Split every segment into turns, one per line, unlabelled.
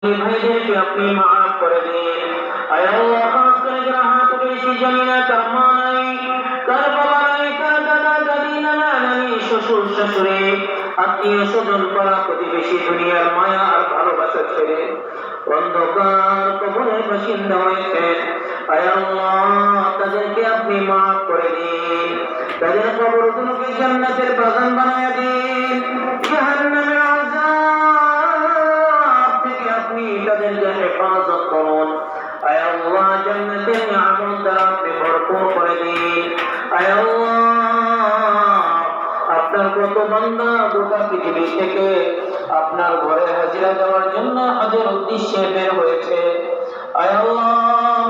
ভাইদেরকে আপনি মাফ করে দিন। আয় আল্লাহ, খাস করে যারা হাত বেশি জানি না, কার মা নাই, কার বাবা নাই, কার দাদা দাদি, নানা নানি, শ্বশুর শাশুড়ি, আত্মীয় স্বজন, পাড়া প্রতিবেশী, দুনিয়ার মায়া আর ভালোবাসা ছেড়ে অন্ধকার কবরের বাসিন্দা হয়েছেন, আয় আল্লাহ তাদেরকে আপনি মাফ করে দিন। তাদের কবরগুলোকে জান্নাতের বাগান বানায় দিন। জাহান্নামের আযাব থেকে আপনি তাদেরকে হেফাজত করুন। আয় আল্লাহ, জান্নাতের নিয়ামত দ্বারা আপনি ভরপুর করে দিন। আয় আল্লাহ, আপনার কত বান্দা গোটা পৃথিবী থেকে আপনার ঘরে হাজিরা দেওয়ার জন্য হজের উদ্দেশ্যে বের হয়েছে। আয় আল্লাহ,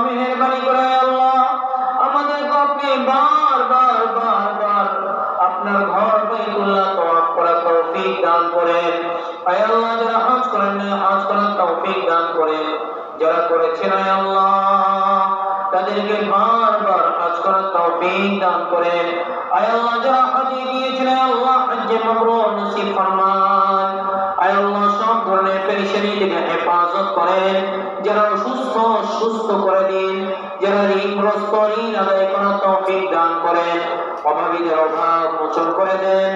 মেহেরবানি করে আল্লাহ আমাদেরকে আপনি বারবার আপনার ঘর বাইতুল্লাহ তওয়াফ করার তৌফিক দান করেন। আয় আল্লাহ, যারা হজ করেন না, হজ করার তৌফিক দান করেন। যারা করেছেন আয় আল্লাহ তাদেরকে বারবার হজ করার তৌফিক দান করেন। আয় আল্লাহ, যারা হজে গিয়েছেন আয় আল্লাহ হজ্জে মাবরুর নসিব ফরমান। আয় আল্লাহ, সব ধরনের পেরেশানি থেকে হেফাজত করেন। যারা সুস্থ করে দিন। যারা ঋণগ্রস্ত, ঋণ আদায় করার তৌফিক দান করেন। অভাবীদের অভাব মোচন করে দেন।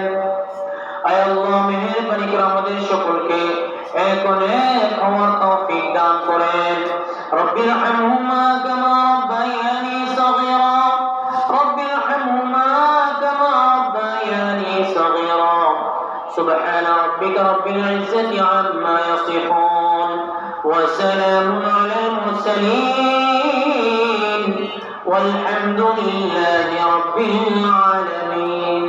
আয় আল্লাহ, মেহেরবানি করে আমাদের সকলকে এক হওয়ার তৌফিক দান করেন। রব্বির হামহুমা কামা রাব্বায়ানি সগীরা, রব্বির হামহুমা কামা রাব্বায়ানি সগীরা। সুবহান রাব্বিকা রব্বিল ইজ্জাতি আম্মা ইয়াসিফুন ওয়া সালামুন আলাল মুরসালিন ওয়ালহামদুলিল্লাহি রাব্বিল আলামিন।